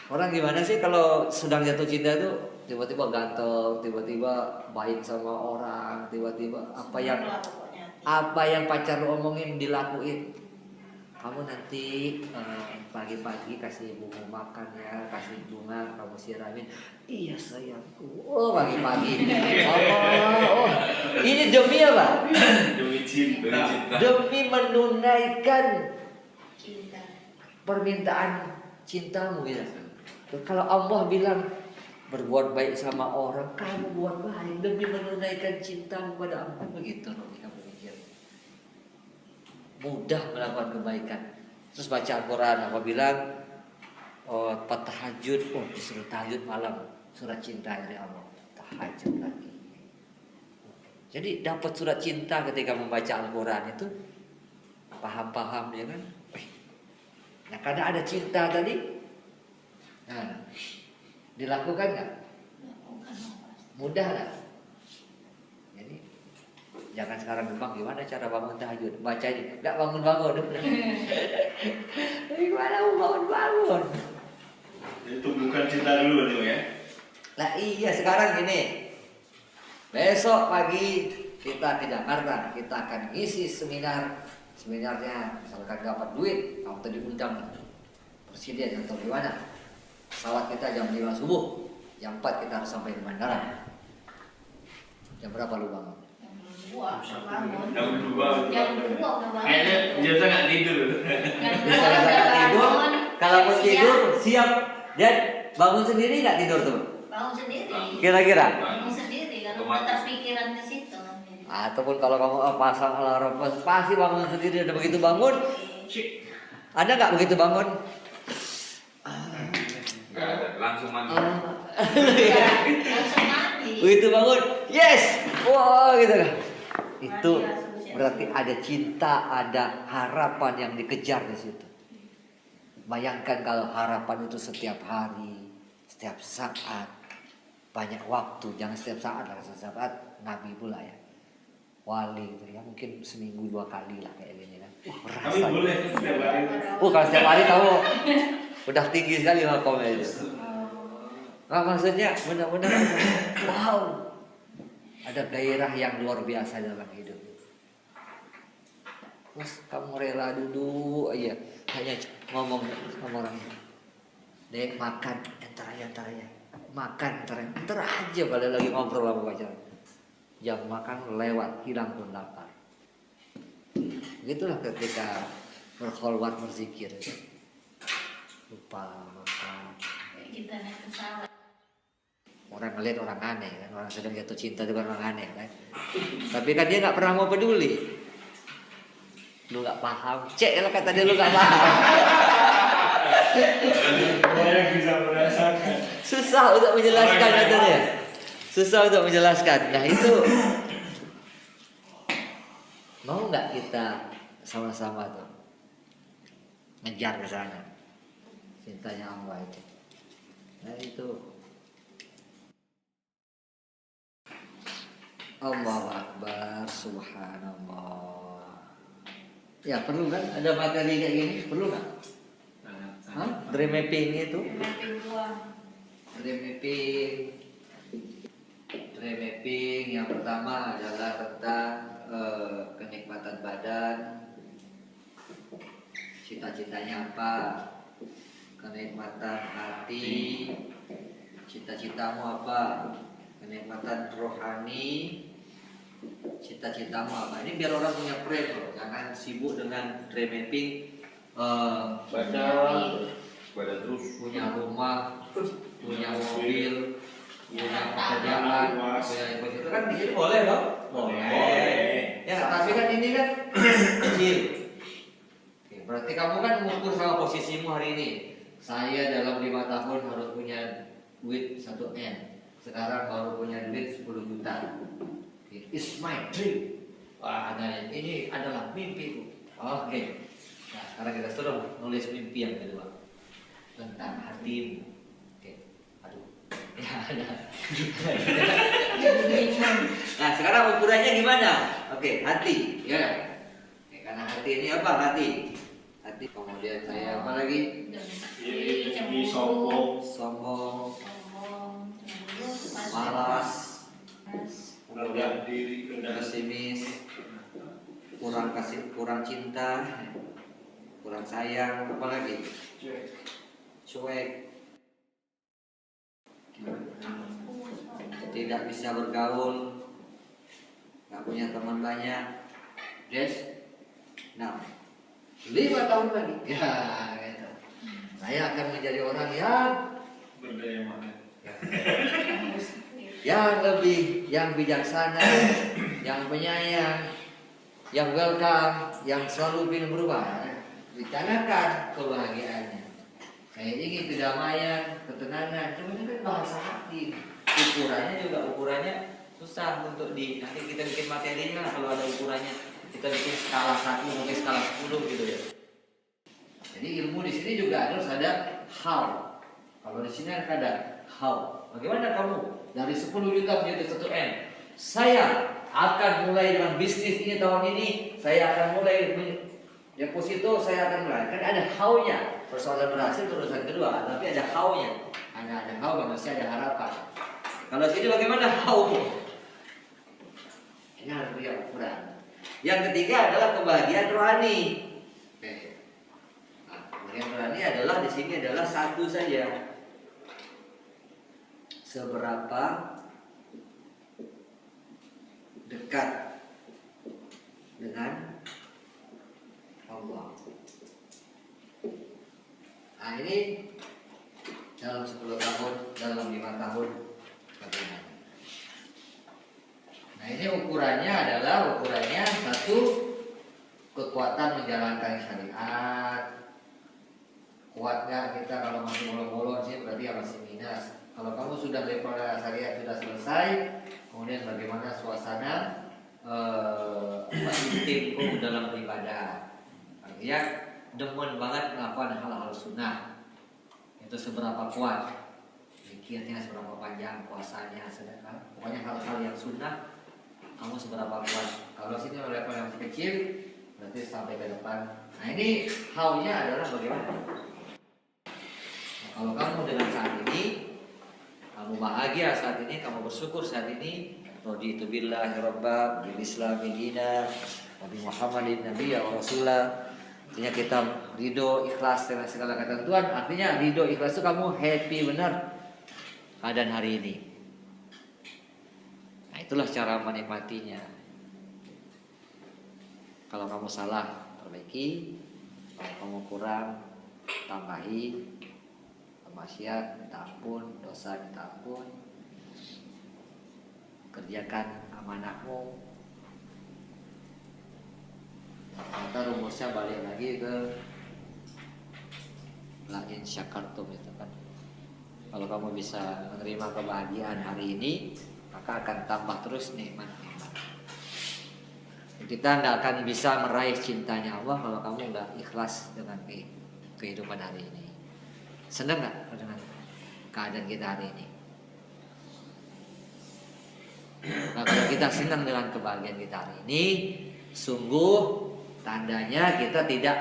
Orang gimana sih kalau sedang jatuh cinta itu tiba-tiba ganteng, tiba-tiba baik sama orang, tiba-tiba apa yang pacar lu omongin dilakuin. Kamu nanti pagi-pagi kasih ibumu makan ya, kasih bunga, kamu siramin. Iya sayangku. Oh pagi-pagi. Oh, ini demi apa? Demi cinta. Demi menunaikan permintaan cintamu ya. Kalau Allah bilang berbuat baik sama orang, kamu buat baik demi menunaikan cintamu pada Allah, begitu loh kamu pikir. Mudah melakukan kebaikan. Terus baca Al-Quran, apa bilang tahajud, disuruh tahajud malam, surat cinta dari Allah, tahajud lagi. Jadi dapat surat cinta ketika membaca Al-Quran itu, paham-paham ya kan. Nah, karena ada cinta tadi, nah, dilakukan nggak? Mudah nggak? Jadi jangan sekarang bilang gimana cara bangun tahajud, baca aja, nggak bangun-bangun. Gimana mau bangun-bangun? Itu bukan cinta dulu nih ya. Lah iya sekarang gini, besok pagi kita ke Jakarta, kita akan ngisi seminarnya, misalkan dapat duit, atau diundang presiden atau gimana, pesawat kita jam 5 subuh, jam 4 kita harus sampai di bandara. Jam berapa lu bangun? Jam 2. Jam 2 udah bangun. Kayaknya biasa nggak tidur. Bisa tidur, kalau mau tidur siap, dan bangun sendiri nggak tidur tuh? Bangun sendiri. Kira-kira? Bangun sendiri kalau udah terpikiran ke situ. Ataupun kalau kamu pasang alarm pasti bangun sendiri. Ada begitu bangun, ada nggak begitu bangun? Nggak ada, langsung mandi. Langsung mandi. Begitu bangun, yes, wah gitu kan? Itu berarti ada cinta, ada harapan yang dikejar di situ. Bayangkan kalau harapan itu setiap hari, setiap saat, banyak waktu, jangan setiap saat lah, setiap saat. Nabi pula ya, wali gitu ya, mungkin seminggu 2 kali lah kayak gini kan. Tapi boleh setiap hari. Kalau setiap hari kamu udah tinggi sekali makomnya itu. Nah, maksudnya benar-benar wow, ada gairah yang luar biasa dalam hidup. Mas, kamu rela duduk aja hanya ngomong sama orang, dek makan entar aja, makan entar aja pada lagi ngobrol sama pacar. Jam makan lewat, hilang pun lapar. Begitulah ketika berkholwat berzikir, lupa makan. Kita naik pesawat. Orang ngeliat orang aneh kan, orang sedang jatuh cinta itu kan orang aneh kan. Tapi kan dia nggak pernah mau peduli. Lu nggak paham, cek lah kata dia, lu nggak paham. Banyak bisa merasakan. Susah untuk menjelaskan katanya. Susah untuk menjelaskan. Nah itu mau nggak kita sama-sama tuh ngejar ke sana cintanya Allah itu. Nah itu Allahu Akbar, Subhanallah. Ya perlu kan ada materi kayak gini, perlu nggak? Dream mapping itu? Mapping doang. Dream mapping yang pertama adalah tentang kenikmatan badan, cita-citanya apa, kenikmatan hati, cita-citamu apa, kenikmatan rohani, cita-citamu apa. Ini biar orang punya frame loh, jangan sibuk dengan dream mapping Badan terus. punya rumah, punya mobil, punya pekerjaan, punya itu kan di sini boleh dong? Boleh. Ya, tapi kan ini kan kecil. Oke, berarti kamu kan mengukur sama posisimu hari ini. Saya dalam 5 tahun harus punya duit 1 M. Sekarang baru punya duit 10 juta. Oke, it's my dream. Wah, ini adalah mimpiku. Oke. Nah, sekarang kita suruh nulis mimpi yang kedua tentang hatimu. Oke, aduh, ya ada. Nah, sekarang ukurannya gimana? Oke, hati, ya. Oke, karena hati ini apa? Hati. Kemudian saya apa lagi? Ini sombong. Sombong, Cemburu, malas, Rendah diri, pesimis, kurang cinta, kurang sayang, apa lagi? Cuek, tidak bisa bergaul, nggak punya teman banyak. Yes. Nah, 5 tahun lagi, ya, gitu. Saya akan menjadi orang yang berdaya mana? yang bijaksana, yang penyayang, yang welcome, yang selalu ingin berubah. Rencanakan kebahagiaannya. Saya ingin kedamaian, ketenangan. Cuma itu kan bahasa hati. Ukurannya susah untuk nanti kita bikin materinya kalau ada ukurannya. Kita bikin skala 1 sampai skala 10 gitu ya. Jadi Jadi ilmu di sini juga harus ada how. Kalau di sini ada how. Bagaimana kamu dari 10 juta menjadi 1 M? Saya akan mulai dengan bisnis ini tahun ini. Saya akan mulai deposito, saya akan mulai. Kan ada how-nya. Persoalan berhasil urusan kedua, tapi ada how-nya. Ada how, manusia ada harapan. Kalau sini bagaimana how? Ini harus punya ukuran. Yang ketiga adalah kebahagiaan rohani. Nah, kebahagiaan rohani adalah di sini adalah satu saja. Seberapa dekat dengan Allah. Nah ini dalam 10 tahun, dalam 5 tahun bagaimana? Nah ini ukurannya satu, kekuatan menjalankan syariat. Kuat nggak kita kalau masih bolong-bolong sih berarti ya masih minus. Kalau kamu sudah level syariat sudah selesai, kemudian bagaimana suasana intimku dalam beribadah. Artinya demen banget melakukan hal-hal sunnah. Itu seberapa kuat, zikirnya seberapa panjang, puasanya, sedekah, pokoknya hal-hal yang sunnah kamu seberapa kuat. Kalau sini level yang masih kecil, berarti sampai ke depan. Nah ini how-nya adalah bagaimana? Nah, kalau kamu dengan saat ini, kamu bahagia saat ini, kamu bersyukur saat ini, raditu billahi rabba, bil islami dina, Nabi Muhammadin nabiyya wa rasulah. Artinya kita ridho ikhlas dengan segala ketentuan. Artinya ridho ikhlas itu kamu happy benar keadaan hari ini. Nah itulah cara menikmatinya. Kalau kamu salah perbaiki, kalau kamu kurang tambahi, maksiat minta ampun, dosa minta ampun, kerjakan amanahmu. Maka rumusnya balik lagi ke la'in syakartum itu kan. Kalau kamu bisa menerima kebahagiaan hari ini, maka akan tambah terus nikmat-nikmat. Kita nggak akan bisa meraih cintanya Allah kalau kamu nggak ikhlas dengan kehidupan hari ini. Senang nggak dengan keadaan kita hari ini? Nah, kalau kita senang dengan kebahagiaan kita hari ini, sungguh tandanya kita tidak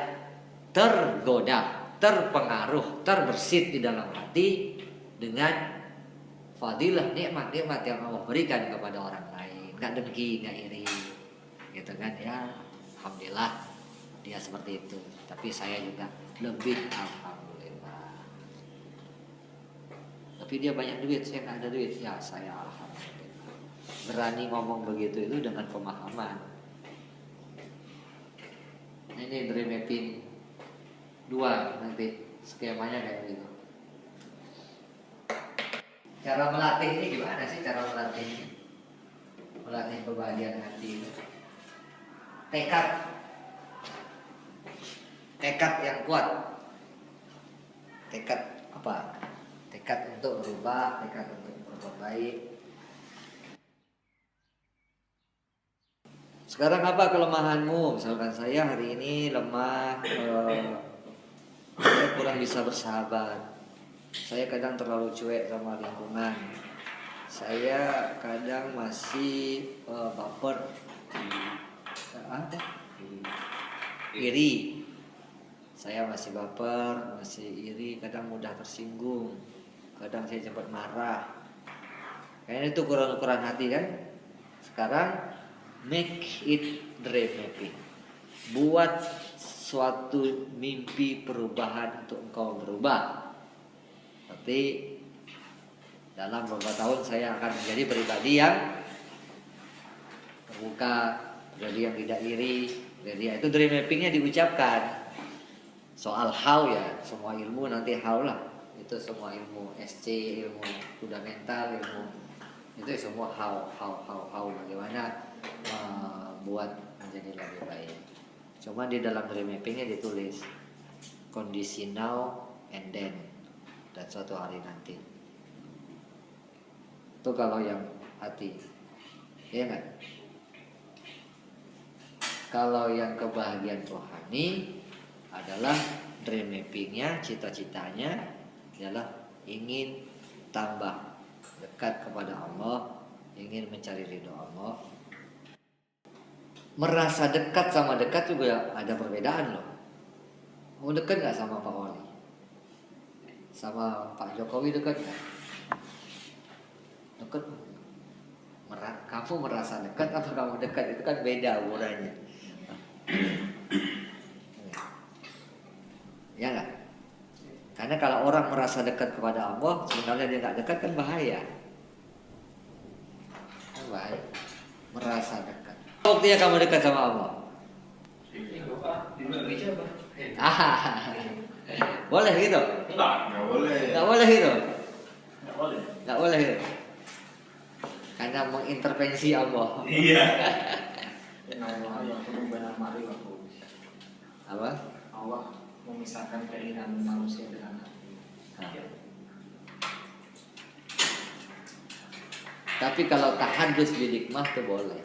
tergoda, terpengaruh, terbersit di dalam hati dengan fadilah nikmat-nikmat yang Allah berikan kepada orang lain. Nggak dengki, nggak iri, gitu kan ya. Alhamdulillah dia seperti itu. Tapi saya juga lebih, alhamdulillah. Tapi dia banyak duit, saya nggak ada duit. Ya saya alhamdulillah. Berani ngomong begitu itu dengan pemahaman. Ini dream mapping 2 nanti skemanya kayak gitu. Cara melatih ini gimana sih cara melatih? Melatih kebahagiaan hati. Tekad yang kuat. Tekad apa? Tekad untuk berubah, tekad untuk berbuat baik. Sekarang apa kelemahanmu? Misalkan saya hari ini lemah, saya kurang bisa bersahabat. Saya kadang terlalu cuek sama lingkungan. Saya kadang masih baper, iri. Saya masih baper, masih iri, kadang mudah tersinggung. Kadang saya cepat marah. Kayaknya itu ukuran-ukuran hati kan? Sekarang make it dream mapping. Buat suatu mimpi perubahan untuk engkau berubah. Tapi dalam beberapa tahun saya akan menjadi pribadi yang terbuka, pribadi yang tidak iri. Jadi itu dream mappingnya diucapkan. Soal how ya, semua ilmu nanti how lah. Itu semua ilmu SC, ilmu fundamental, ilmu itu semua how bagaimana membuat menjadi lebih baik. Cuma di dalam dream mappingnya ditulis kondisi now and then, dan suatu hari nanti. Itu kalau yang hati, ya kan? Kalau yang kebahagiaan rohani adalah dream mappingnya, cita-citanya adalah ingin tambah dekat kepada Allah, ingin mencari ridho Allah. Merasa dekat sama dekat juga ada perbedaan loh. Mau dekat nggak sama Pak Wali? Sama Pak Jokowi dekat nggak? Dekat. Kamu merasa dekat apa kamu dekat, itu kan beda ukurannya. Ya nggak? Karena kalau orang merasa dekat kepada Allah, sebenarnya dia nggak dekat kan bahaya. Kan bahaya. Merasa dekat. Waktunya kamu dekat sama Allah. Boleh gitu? Enggak. Nggak boleh. Nggak boleh gitu? Enggak boleh. Nggak boleh gitu? Karena mengintervensi Allah. Iya. Allah yang benar mari waktu Apa? Allah memisahkan keinginan manusia dengan hati. Tapi kalau tahadus binikmah tuh boleh.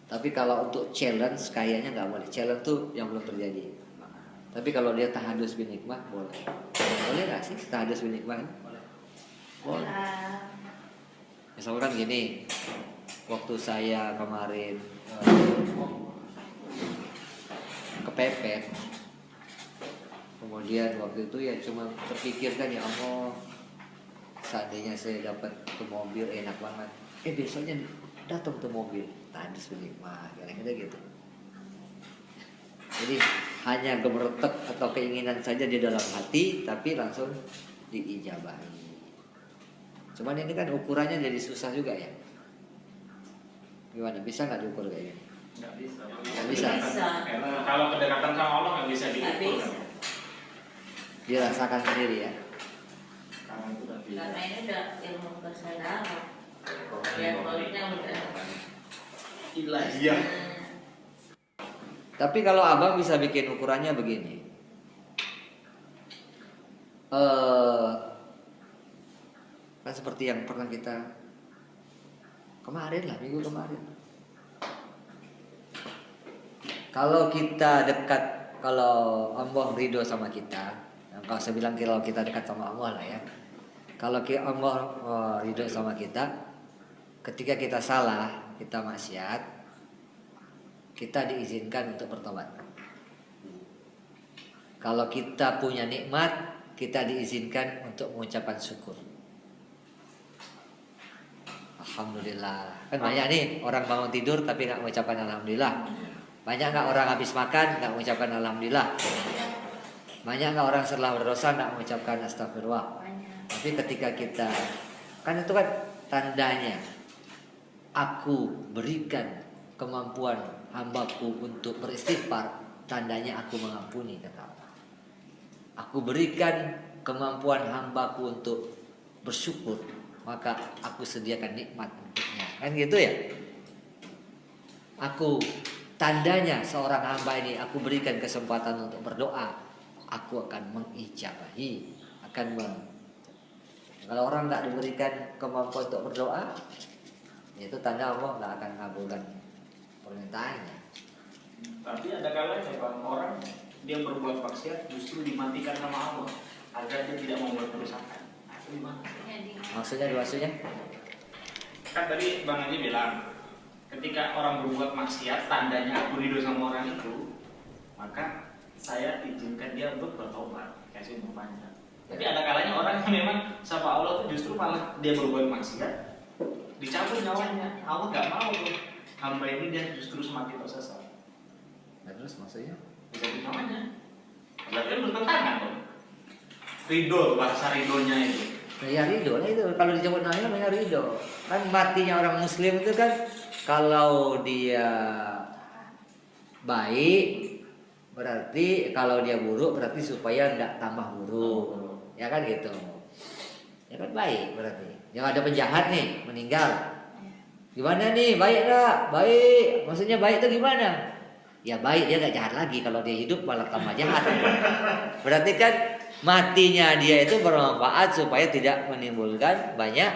Tapi kalau untuk challenge kayaknya nggak boleh. Challenge tuh yang belum terjadi. Tapi kalau dia tahadus binikmah boleh. Boleh nggak sih tahadus binikmah? Boleh. Misalkan gini, waktu saya kemarin kepepet, kemudian waktu itu ya cuma terpikirkan ya Allah, seandainya saya dapat tuh mobil enak banget, besoknya datang tuh mobil, tahadus binikmah, kira-kira gitu. Jadi hanya gemeretek atau keinginan saja di dalam hati, tapi langsung diijabahi. Cuman ini kan ukurannya jadi susah juga ya. Gimana? Bisa nggak diukur kayak gini? Nggak bisa. Nggak bisa. Karena kalau kedekatan sama Allah nggak bisa Nggak diukur. bisa. Dirasakan sendiri ya. Karena itu udah beda. Karena ini udah ilmu kesadaran. Levelnya udah. Iya. Tapi kalau abang bisa bikin ukurannya begini. Kan seperti yang pernah kita kemarin lah, minggu kemarin. Kalau kita dekat, kalau Allah ridho sama kita, kalau saya bilang kalau kita dekat sama Allah lah ya. Kalau Allah ridho sama kita, ketika kita salah, kita maksiat, kita diizinkan untuk bertobat. Kalau kita punya nikmat, kita diizinkan untuk mengucapkan syukur. Alhamdulillah. Kan banyak nih orang bangun tidur tapi nggak mengucapkan alhamdulillah. Banyak nggak orang habis makan nggak mengucapkan alhamdulillah. Banyak nggak orang setelah berdosa nggak mengucapkan astagfirullah. Tapi ketika kita, kan itu kan tandanya, aku berikan kemampuan hambaku untuk beristighfar, tandanya aku mengampuni, kata Allah. Aku berikan kemampuan hambaku untuk bersyukur, maka aku sediakan nikmat untuknya. Kan gitu ya? Aku, tandanya seorang hamba ini, aku berikan kesempatan untuk berdoa, aku akan mengijabahi, kalau orang nggak diberikan kemampuan untuk berdoa, itu tanda Allah nggak akan mengabulkan permintaannya. Tapi ada kalanya bang, orang dia berbuat maksiat justru dimatikan sama Allah agar dia tidak membuat kerusakan. Nah, itu gimana? Maksudnya? Kan tadi Bang Haji bilang, ketika orang berbuat maksiat, tandanya aku ridho sama orang itu, maka saya izinkan dia untuk bertobat, kasih umur panjang. Tapi ada kalanya orang yang memang sama Allah itu justru malah dia berbuat maksiat, dicabut nyawanya. Allah nggak mau tuh hamba ini dia justru semakin tersesat. Nah, terus maksudnya? Dicabut nyawanya. Berarti kan bertentangan dong. Ridho, bahasa ridhonya itu. Nah, ya ridho lah itu. Kalau dicabut namanya namanya ridho. Kan matinya orang muslim itu kan kalau dia baik berarti, kalau dia buruk berarti supaya tidak tambah buruk. Ya kan gitu. Ya kan baik berarti. Yang ada penjahat nih meninggal. Gimana nih? Baik enggak? Baik. Maksudnya baik itu gimana? Ya baik, dia nggak jahat lagi. Kalau dia hidup malah tambah jahat. Berarti kan matinya dia itu bermanfaat supaya tidak menimbulkan banyak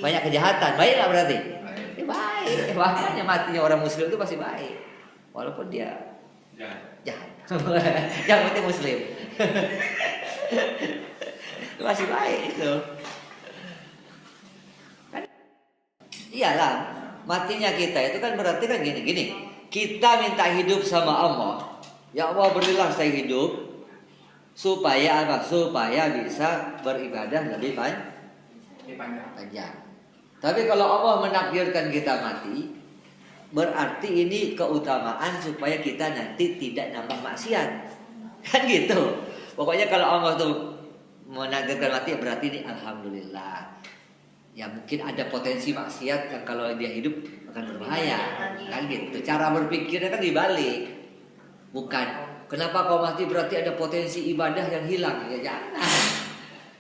kejahatan. Baik nggak berarti? Ya, baik. Makanya matinya orang muslim itu pasti baik. Walaupun dia Jangan. Jahat. Yang penting muslim. Masih baik itu. Kan iyalah, matinya kita itu kan berarti kan gini. Kita minta hidup sama Allah. Ya Allah, berilah saya hidup supaya apa? Supaya bisa beribadah lebih panjang. Tapi kalau Allah menakdirkan kita mati, berarti ini keutamaan supaya kita nanti tidak nambah maksiat. Kan gitu. Pokoknya kalau Allah tuh menakdirkan mati, berarti ini alhamdulillah. Ya mungkin ada potensi maksiat yang kalau dia hidup akan berbahaya. Kan gitu. Cara berpikirnya kan dibalik. Bukan kenapa kau mati berarti ada potensi ibadah yang hilang. Ya jangan.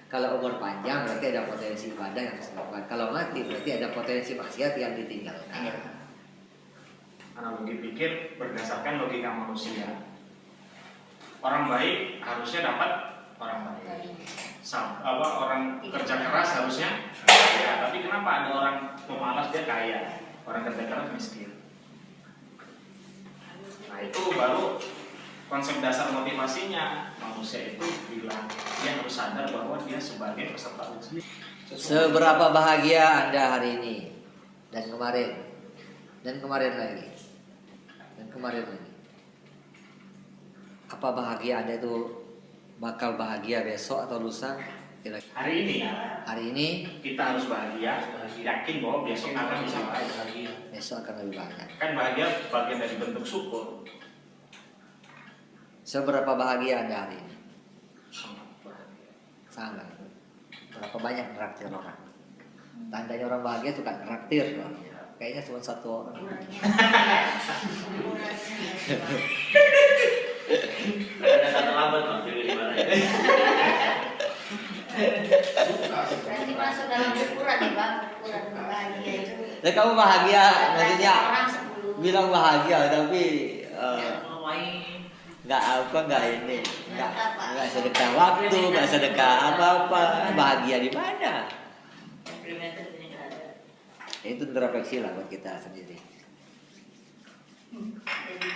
Kalau umur panjang berarti ada potensi ibadah yang dilakukan. Kalau mati berarti ada potensi maksiat yang ditinggalkan. Analogi pikir berdasarkan logika manusia. Orang baik harusnya dapat orang baik. Orang kerja keras harusnya kaya. Tapi kenapa ada orang pemalas dia kaya, orang kerja keras miskin? Nah itu baru konsep dasar motivasinya. Manusia itu bilang dia harus sadar bahwa dia sebagai peserta ujian. Seberapa bahagia Anda hari ini dan kemarin lagi. Apa bahagia Anda itu bakal bahagia besok atau lusa? Hari ini kita harus bahagia, yakin bahwa besok akan bisa bahagia. Besok akan lebih bahagia. Kan bahagia bagian dari bentuk syukur. Seberapa bahagia Anda hari ini? Sangat bahagia. Sangat. Berapa banyak neraktir orang? Tandanya orang bahagia suka neraktir. Kayaknya cuma satu orang. Ada kata lambat bang, di mana ya? Berarti masuk dalam ukuran ya bang, ukuran bahagia itu. Dan kamu bahagia, maksudnya Orang 10. bilang bahagia tapi main nggak ini, nggak sedekah waktu, nggak sedekah apa-apa. Bahagia di mana? Komplimenter ini ada. Itu introspeksi lah buat kita sendiri. Jadi